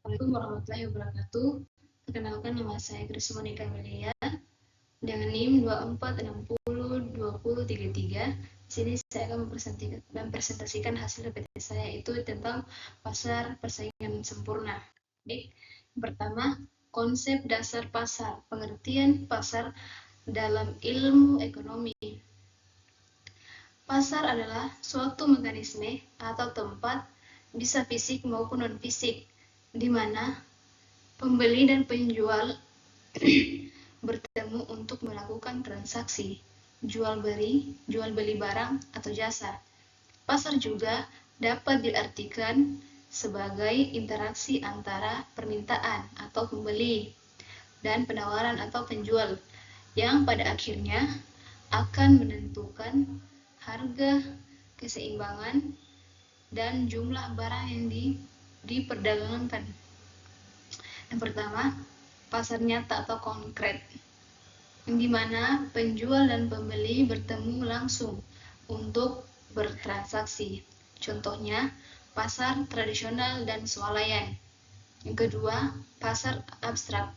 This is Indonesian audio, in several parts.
Assalamualaikum warahmatullahi wabarakatuh. Perkenalkan, nama saya Krisma Nika Melia dengan NIM 24602033. Di sini saya akan mempresentasikan hasil PPT saya, yaitu tentang pasar persaingan sempurna. Baik, yang pertama, konsep dasar pasar, pengertian pasar dalam ilmu ekonomi. Pasar adalah suatu mekanisme atau tempat, bisa fisik maupun non-fisik, di mana pembeli dan penjual bertemu untuk melakukan transaksi jual beli barang atau jasa. Pasar juga dapat diartikan sebagai interaksi antara permintaan atau pembeli dan penawaran atau penjual, yang pada akhirnya akan menentukan harga, keseimbangan, dan jumlah barang yang diperdagangkan. Yang pertama, pasar nyata atau konkret, yang dimana penjual dan pembeli bertemu langsung untuk bertransaksi. Contohnya, pasar tradisional dan swalayan. Yang kedua, pasar abstrak,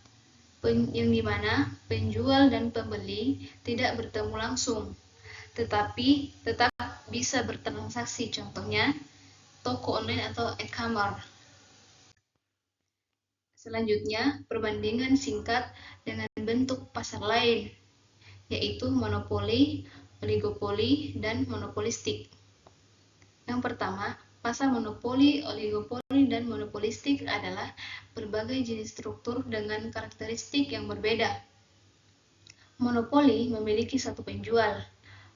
yang dimana penjual dan pembeli tidak bertemu langsung, tetapi tetap bisa bertransaksi. Contohnya, toko online atau e-commerce. Selanjutnya, perbandingan singkat dengan bentuk pasar lain, yaitu monopoli, oligopoli, dan monopolistik. Yang pertama, pasar monopoli, oligopoli, dan monopolistik adalah berbagai jenis struktur dengan karakteristik yang berbeda. Monopoli memiliki satu penjual,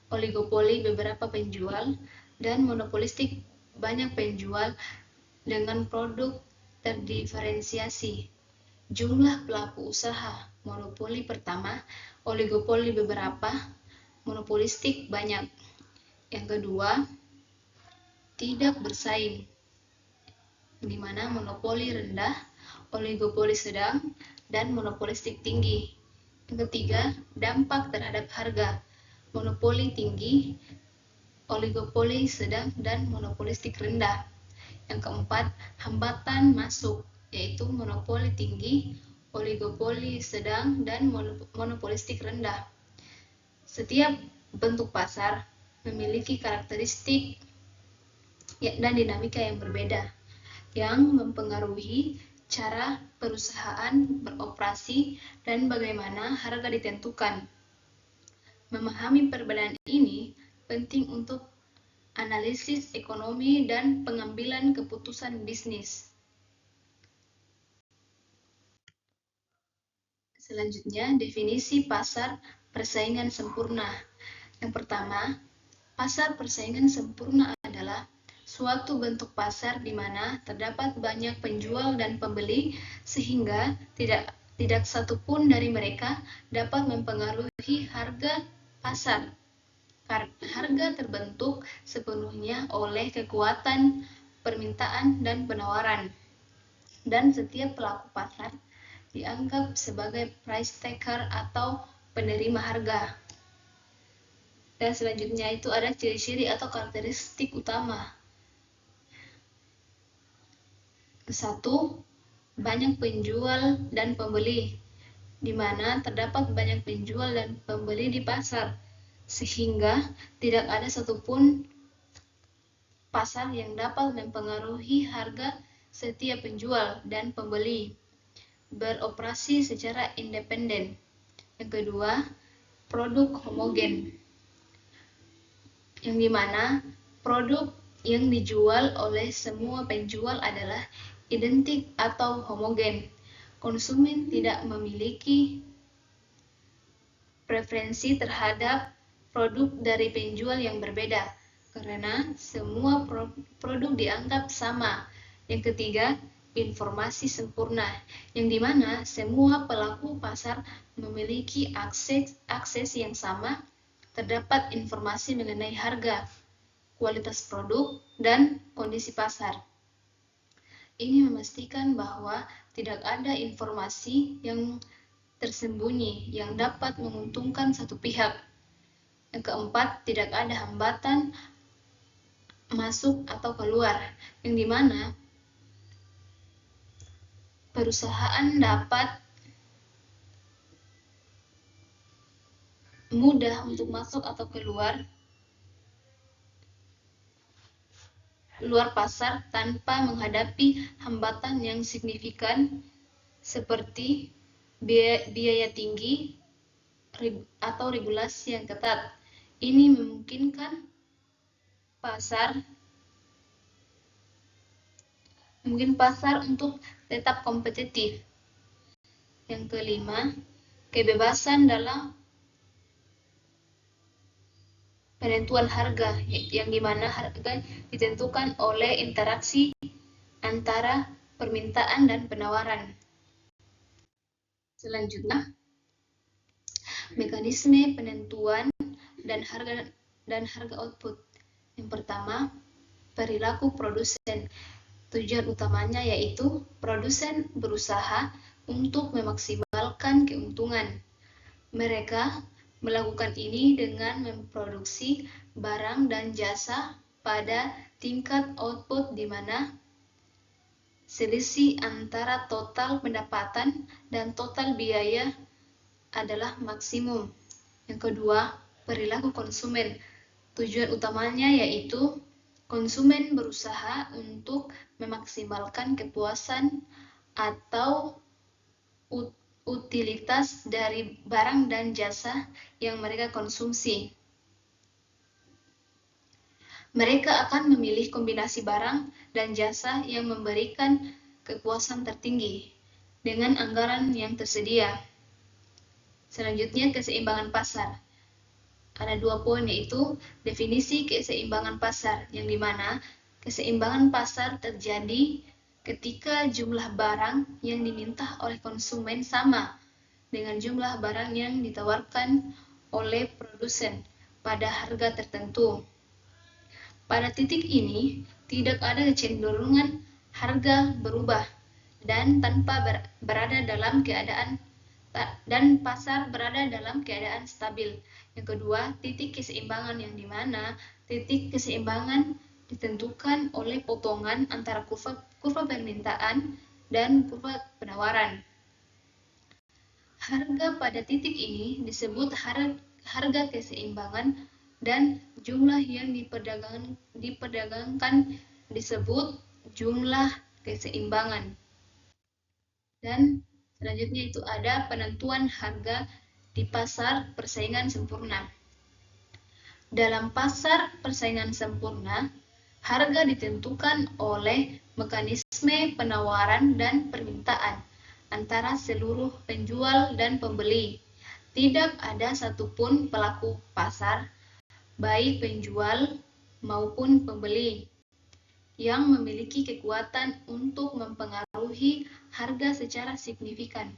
oligopoli beberapa penjual, dan monopolistik banyak penjual dengan produk terdiferensiasi. Jumlah pelaku usaha, monopoli pertama, oligopoli beberapa, monopolistik banyak. Yang kedua, tidak bersaing, di mana monopoli rendah, oligopoli sedang, dan monopolistik tinggi. Yang ketiga, dampak terhadap harga, monopoli tinggi, oligopoli sedang, dan monopolistik rendah. Yang keempat, hambatan masuk, yaitu monopoli tinggi, oligopoli sedang, dan monopolistik rendah. Setiap bentuk pasar memiliki karakteristik dan dinamika yang berbeda, yang mempengaruhi cara perusahaan beroperasi dan bagaimana harga ditentukan. Memahami perbedaan ini penting untuk analisis ekonomi dan pengambilan keputusan bisnis. Selanjutnya, definisi pasar persaingan sempurna. Yang pertama, pasar persaingan sempurna adalah suatu bentuk pasar di mana terdapat banyak penjual dan pembeli sehingga tidak satu pun dari mereka dapat mempengaruhi harga pasar. Harga terbentuk sepenuhnya oleh kekuatan permintaan dan penawaran, dan setiap pelaku pasar dianggap sebagai price taker atau penerima harga. Dan selanjutnya itu ada ciri-ciri atau karakteristik utama. 1. Banyak penjual dan pembeli, di mana terdapat banyak penjual dan pembeli di pasar, sehingga tidak ada satupun pasar yang dapat mempengaruhi harga setiap penjual dan pembeli. Beroperasi secara independen. Yang kedua, produk homogen, yang dimana produk yang dijual oleh semua penjual adalah identik atau homogen. Konsumen tidak memiliki preferensi terhadap produk dari penjual yang berbeda, karena semua produk dianggap sama. Yang ketiga, informasi sempurna, yang dimana semua pelaku pasar memiliki akses yang sama terdapat informasi mengenai harga, kualitas produk, dan kondisi pasar. Ini memastikan bahwa tidak ada informasi yang tersembunyi yang dapat menguntungkan satu pihak. Yang keempat, tidak ada hambatan masuk atau keluar, yang dimana perusahaan dapat mudah untuk masuk atau keluar pasar tanpa menghadapi hambatan yang signifikan seperti biaya tinggi atau regulasi yang ketat. Ini memungkinkan pasar untuk tetap kompetitif. Yang kelima, kebebasan dalam penentuan harga, yang dimana harga ditentukan oleh interaksi antara permintaan dan penawaran. Selanjutnya, mekanisme penentuan dan harga output. Yang pertama, perilaku produsen. Tujuan utamanya yaitu produsen berusaha untuk memaksimalkan keuntungan. Mereka melakukan ini dengan memproduksi barang dan jasa pada tingkat output di mana selisih antara total pendapatan dan total biaya adalah maksimum. Yang kedua, perilaku konsumen. Tujuan utamanya yaitu konsumen berusaha untuk memaksimalkan kepuasan atau utilitas dari barang dan jasa yang mereka konsumsi. Mereka akan memilih kombinasi barang dan jasa yang memberikan kepuasan tertinggi dengan anggaran yang tersedia. Selanjutnya, keseimbangan pasar. Ada 2 poin, yaitu definisi keseimbangan pasar, yang dimana keseimbangan pasar terjadi ketika jumlah barang yang diminta oleh konsumen sama dengan jumlah barang yang ditawarkan oleh produsen pada harga tertentu. Pada titik ini, tidak ada kecenderungan harga berubah dan pasar berada dalam keadaan stabil. Yang kedua, titik keseimbangan, yang dimana titik keseimbangan ditentukan oleh potongan antara kurva permintaan dan kurva penawaran. Harga pada titik ini disebut harga keseimbangan dan jumlah yang diperdagangkan disebut jumlah keseimbangan. Dan selanjutnya itu ada penentuan harga di pasar persaingan sempurna. Dalam pasar persaingan sempurna, harga ditentukan oleh mekanisme penawaran dan permintaan antara seluruh penjual dan pembeli. Tidak ada satupun pelaku pasar, baik penjual maupun pembeli, yang memiliki kekuatan untuk mempengaruhi harga secara signifikan.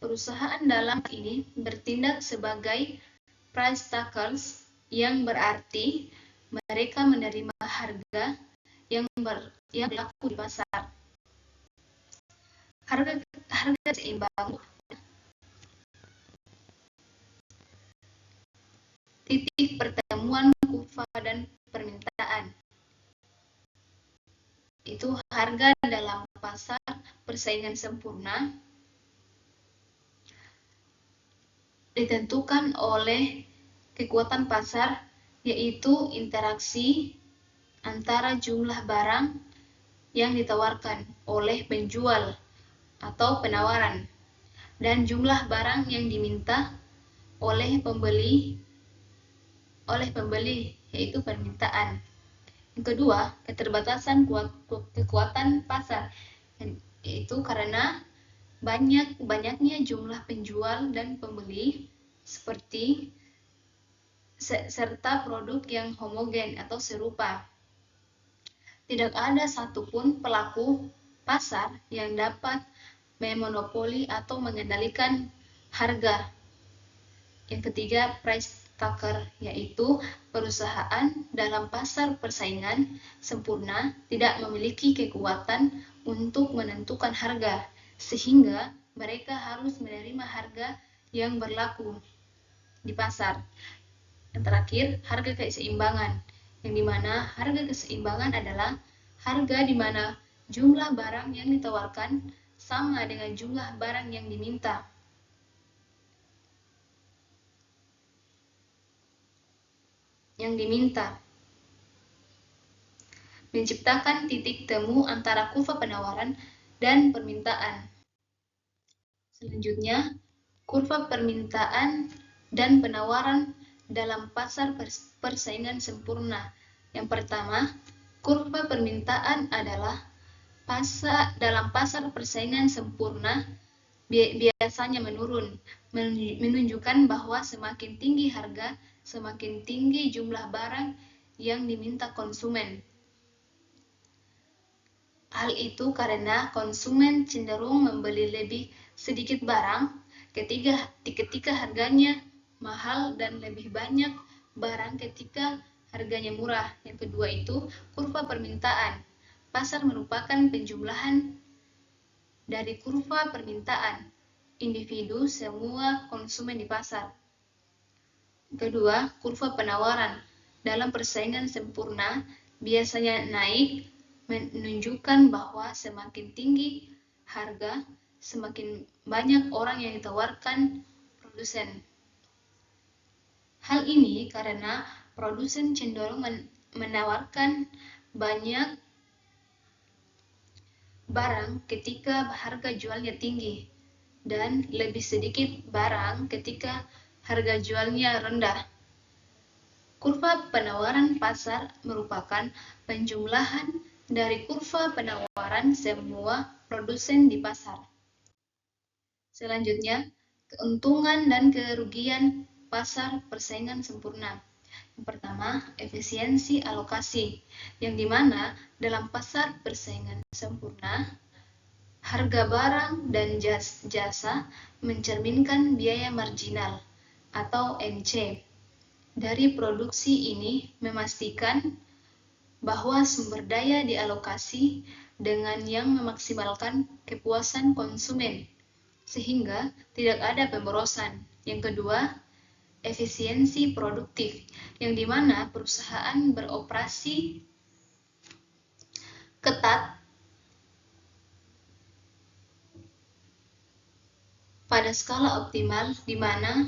Perusahaan dalam ini bertindak sebagai price takers, yang berarti mereka menerima harga yang berlaku di pasar. Harga seimbang, titik pertemuan kurva dan permintaan. Itu harga dalam pasar persaingan sempurna ditentukan oleh kekuatan pasar, yaitu interaksi antara jumlah barang yang ditawarkan oleh penjual atau penawaran dan jumlah barang yang diminta oleh pembeli, yaitu permintaan. Yang kedua, keterbatasan kekuatan pasar, yaitu karena banyaknya jumlah penjual dan pembeli serta produk yang homogen atau serupa. Tidak ada satupun pelaku pasar yang dapat memonopoli atau mengendalikan harga. Yang ketiga, price taker, yaitu perusahaan dalam pasar persaingan sempurna tidak memiliki kekuatan untuk menentukan harga, sehingga mereka harus menerima harga yang berlaku di pasar. Yang terakhir, harga keseimbangan, yang dimana harga keseimbangan adalah harga di mana jumlah barang yang ditawarkan sama dengan jumlah barang yang diminta. Menciptakan titik temu antara kurva penawaran dan permintaan. Selanjutnya, kurva permintaan dan penawaran dalam pasar persaingan sempurna. Yang pertama, kurva permintaan adalah dalam pasar persaingan sempurna biasanya menurun, menunjukkan bahwa semakin tinggi harga, semakin tinggi jumlah barang yang diminta konsumen. Hal itu karena konsumen cenderung membeli lebih sedikit barang ketika harganya mahal dan lebih banyak barang ketika harganya murah. Yang kedua itu kurva permintaan. Pasar merupakan penjumlahan dari kurva permintaan individu semua konsumen di pasar. Kedua, kurva penawaran. Dalam persaingan sempurna biasanya naik, menunjukkan bahwa semakin tinggi harga, semakin banyak orang yang ditawarkan produsen. Hal ini karena produsen cenderung menawarkan banyak barang ketika harga jualnya tinggi dan lebih sedikit barang ketika harga jualnya rendah. Kurva penawaran pasar merupakan penjumlahan dari kurva penawaran semua produsen di pasar. Selanjutnya, keuntungan dan kerugian pasar persaingan sempurna. Yang pertama, efisiensi alokasi, yang dimana dalam pasar persaingan sempurna, harga barang dan jasa mencerminkan biaya marginal atau MC dari produksi. Ini memastikan bahwa sumber daya dialokasi dengan yang memaksimalkan kepuasan konsumen, sehingga tidak ada pemborosan. Yang kedua, efisiensi produktif, yang dimana perusahaan beroperasi ketat pada skala optimal, di mana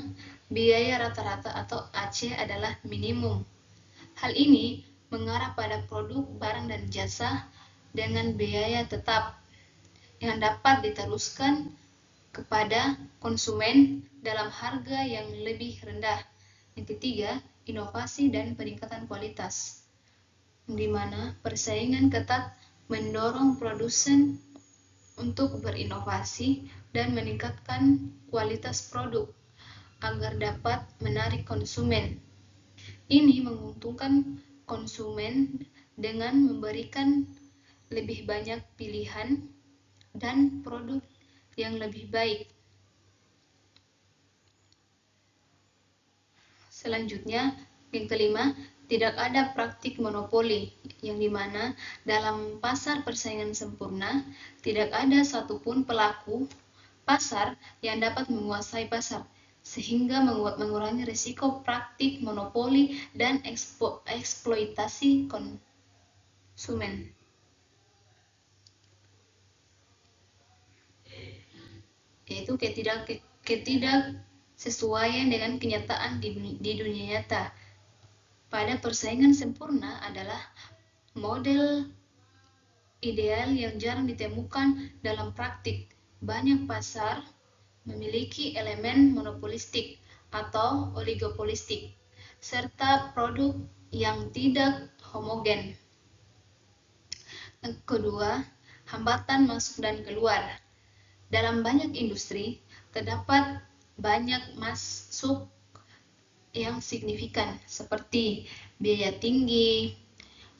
biaya rata-rata atau AC adalah minimum. Hal ini mengarah pada produk, barang, dan jasa dengan biaya tetap yang dapat diteruskan kepada konsumen dalam harga yang lebih rendah. Yang ketiga, inovasi dan peningkatan kualitas, di mana persaingan ketat mendorong produsen untuk berinovasi dan meningkatkan kualitas produk agar dapat menarik konsumen. Ini menguntungkan konsumen dengan memberikan lebih banyak pilihan dan produk yang lebih baik. Selanjutnya, yang kelima, tidak ada praktik monopoli, yang dimana dalam pasar persaingan sempurna tidak ada satupun pelaku pasar yang dapat menguasai pasar, sehingga mengurangi risiko praktik monopoli dan eksploitasi konsumen. Yaitu ketidaksesuaian dengan kenyataan di dunia nyata. Pada persaingan sempurna adalah model ideal yang jarang ditemukan dalam praktik. Banyak pasar memiliki elemen monopolistik atau oligopolistik, serta produk yang tidak homogen. Yang kedua, hambatan masuk dan keluar. Dalam banyak industri, terdapat banyak masuk yang signifikan, seperti biaya tinggi,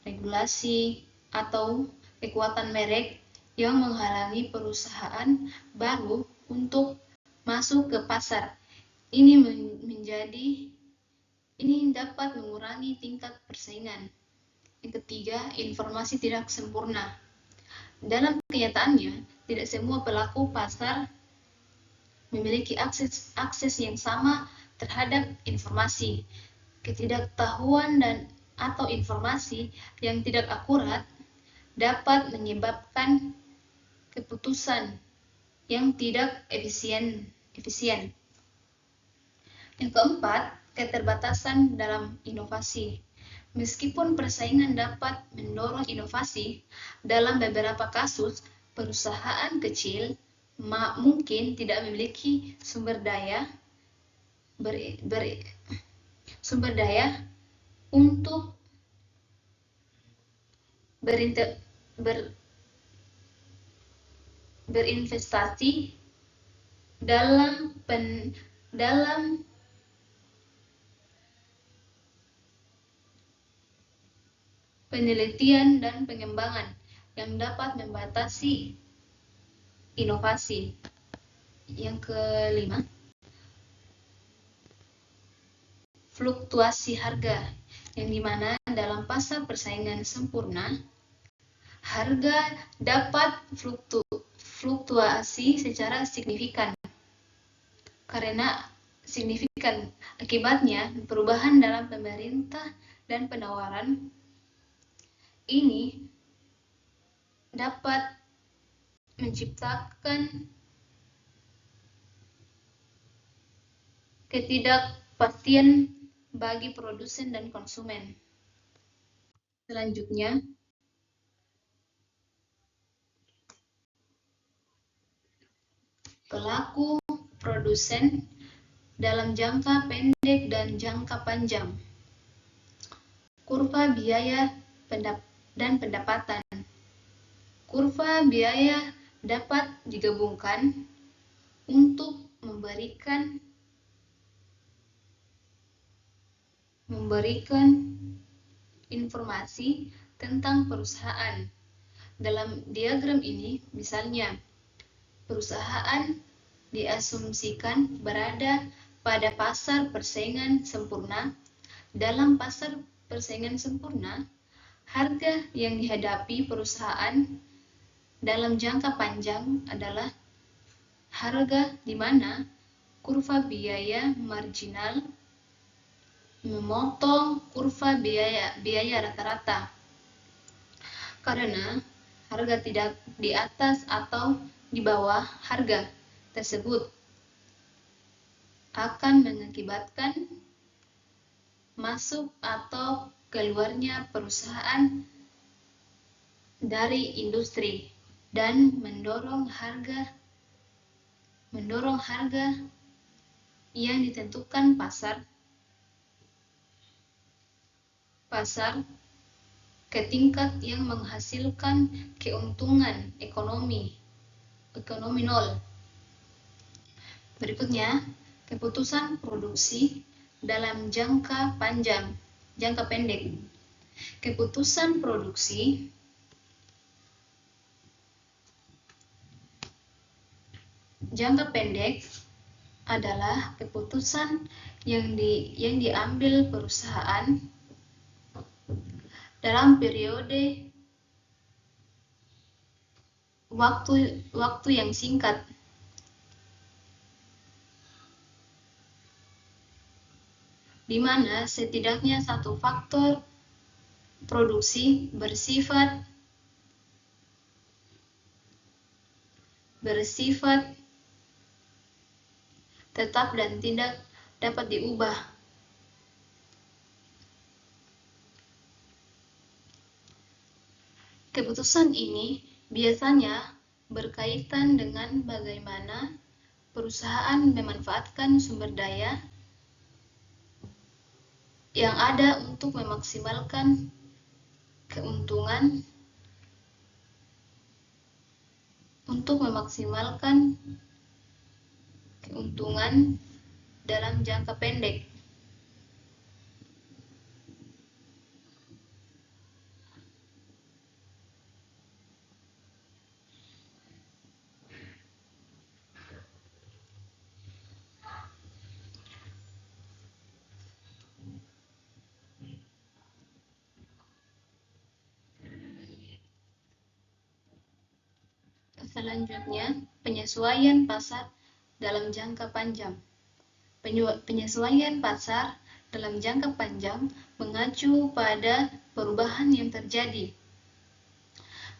regulasi, atau kekuatan merek yang menghalangi perusahaan baru untuk masuk ke pasar. Ini dapat mengurangi tingkat persaingan. Yang ketiga, informasi tidak sempurna. Dalam kenyataannya, tidak semua pelaku pasar memiliki akses yang sama terhadap informasi. Ketidaktahuan atau informasi yang tidak akurat dapat menyebabkan keputusan yang tidak efisien. Yang keempat, keterbatasan dalam inovasi. Meskipun persaingan dapat mendorong inovasi, dalam beberapa kasus perusahaan kecil mungkin tidak memiliki sumber daya untuk berinvestasi dalam penelitian dan pengembangan yang dapat membatasi inovasi. Yang kelima, fluktuasi harga, yang dimana dalam pasar persaingan sempurna, harga dapat fluktuasi secara signifikan. Akibatnya, perubahan dalam pemerintah dan penawaran ini dapat menciptakan ketidakpastian bagi produsen dan konsumen. Selanjutnya, pelaku produsen dalam jangka pendek dan jangka panjang. Kurva biaya dan pendapatan. Kurva biaya dapat digabungkan untuk memberikan informasi tentang perusahaan. Dalam diagram ini, misalnya, perusahaan diasumsikan berada pada pasar persaingan sempurna. Dalam pasar persaingan sempurna, harga yang dihadapi perusahaan dalam jangka panjang adalah harga di mana kurva biaya marginal memotong kurva biaya rata-rata, karena harga tidak di atas atau di bawah harga tersebut akan mengakibatkan masuk atau keluarnya perusahaan dari industri dan mendorong harga yang ditentukan pasar ke tingkat yang menghasilkan keuntungan ekonomi nol. Berikutnya, keputusan produksi dalam jangka pendek. Keputusan produksi jangka pendek adalah keputusan yang diambil perusahaan dalam periode waktu yang singkat, di mana setidaknya satu faktor produksi bersifat tetap dan tidak dapat diubah. Keputusan ini biasanya berkaitan dengan bagaimana perusahaan memanfaatkan sumber daya yang ada untuk memaksimalkan keuntungan dalam jangka pendek. Selanjutnya, penyesuaian pasar dalam jangka panjang. Penyesuaian pasar dalam jangka panjang mengacu pada perubahan yang terjadi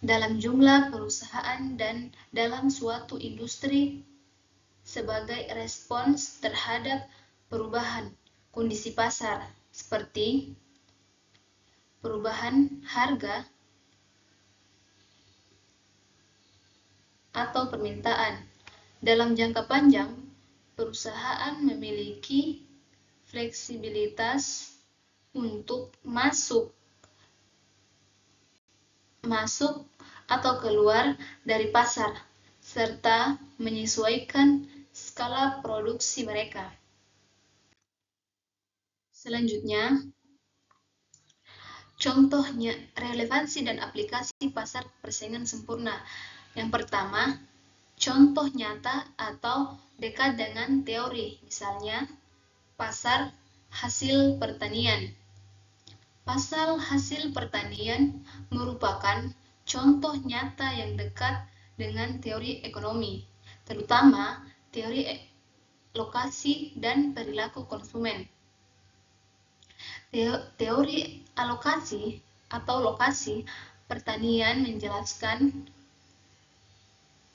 dalam jumlah perusahaan dan dalam suatu industri sebagai respons terhadap perubahan kondisi pasar seperti perubahan harga atau permintaan. Dalam jangka panjang, perusahaan memiliki fleksibilitas untuk masuk atau keluar dari pasar serta menyesuaikan skala produksi mereka. Selanjutnya, contohnya relevansi dan aplikasi pasar persaingan sempurna. Yang pertama, contoh nyata atau dekat dengan teori, misalnya pasar hasil pertanian. Pasar hasil pertanian merupakan contoh nyata yang dekat dengan teori ekonomi, terutama teori lokasi dan perilaku konsumen. Teori alokasi atau lokasi pertanian menjelaskan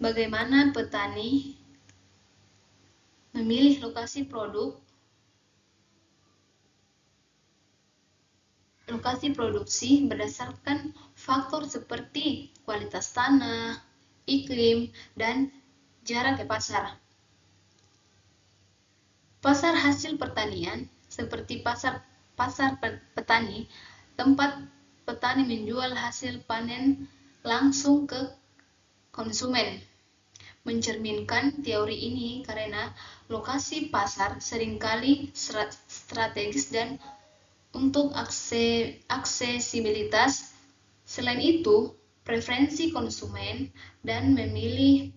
bagaimana petani memilih lokasi produksi berdasarkan faktor seperti kualitas tanah, iklim, dan jarak ke pasar. Pasar hasil pertanian seperti pasar petani, tempat petani menjual hasil panen langsung ke konsumen. Mencerminkan teori ini karena lokasi pasar seringkali strategis dan untuk aksesibilitas. Selain itu, preferensi konsumen dan memilih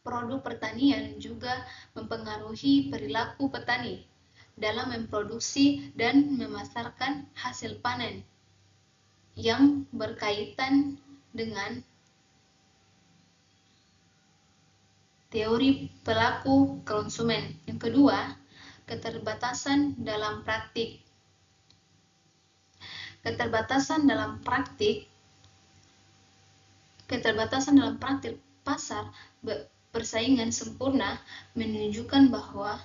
produk pertanian juga mempengaruhi perilaku petani dalam memproduksi dan memasarkan hasil panen yang berkaitan dengan teori perilaku konsumen. Yang kedua, keterbatasan dalam praktik. Keterbatasan dalam praktik pasar persaingan sempurna menunjukkan bahwa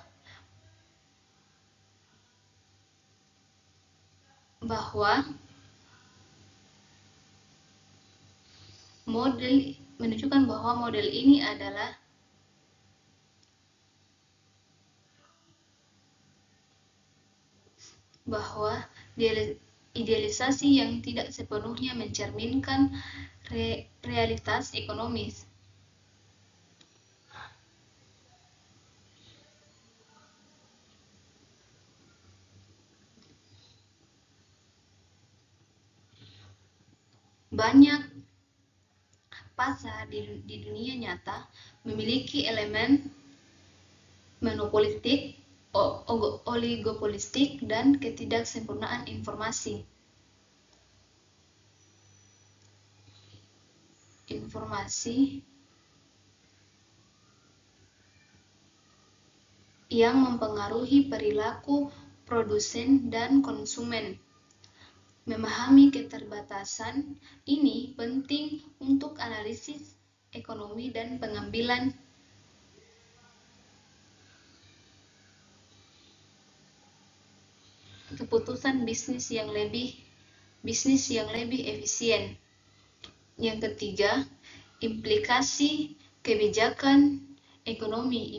model ini adalah idealisasi yang tidak sepenuhnya mencerminkan realitas ekonomis. Banyak pasar di dunia nyata memiliki elemen monopolistik, oligopolistik, dan ketidaksempurnaan informasi yang mempengaruhi perilaku produsen dan konsumen. Memahami keterbatasan ini penting untuk analisis ekonomi dan pengambilan keputusan bisnis yang lebih efisien. Yang ketiga, implikasi kebijakan ekonomi.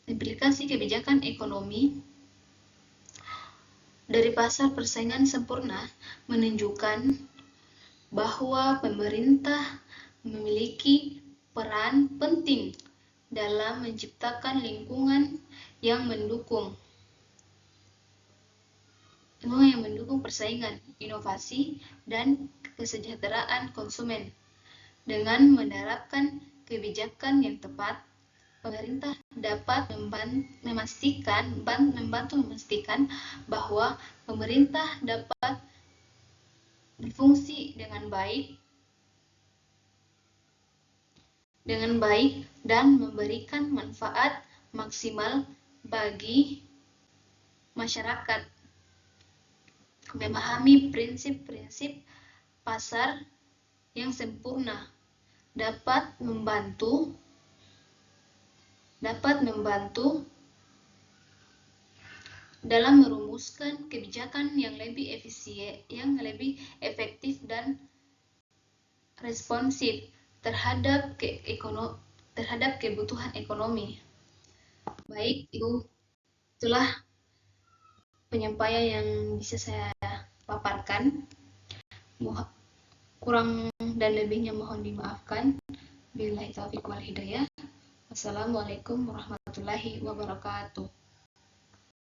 Implikasi kebijakan ekonomi dari pasar persaingan sempurna menunjukkan bahwa pemerintah memiliki peran penting dalam menciptakan lingkungan yang mendukung persaingan, inovasi, dan kesejahteraan konsumen. Dengan menerapkan kebijakan yang tepat, pemerintah dapat membantu memastikan bahwa pemerintah dapat berfungsi dengan baik dan memberikan manfaat maksimal bagi masyarakat. Memahami prinsip-prinsip pasar yang sempurna dapat membantu dalam merumuskan kebijakan yang lebih efektif dan responsif terhadap kebutuhan ekonomi. Baik, itulah penyampaian yang bisa saya paparkan. Kurang dan lebihnya mohon dimaafkan. Billahi taufiq wal hidayah. Wassalamualaikum warahmatullahi wabarakatuh.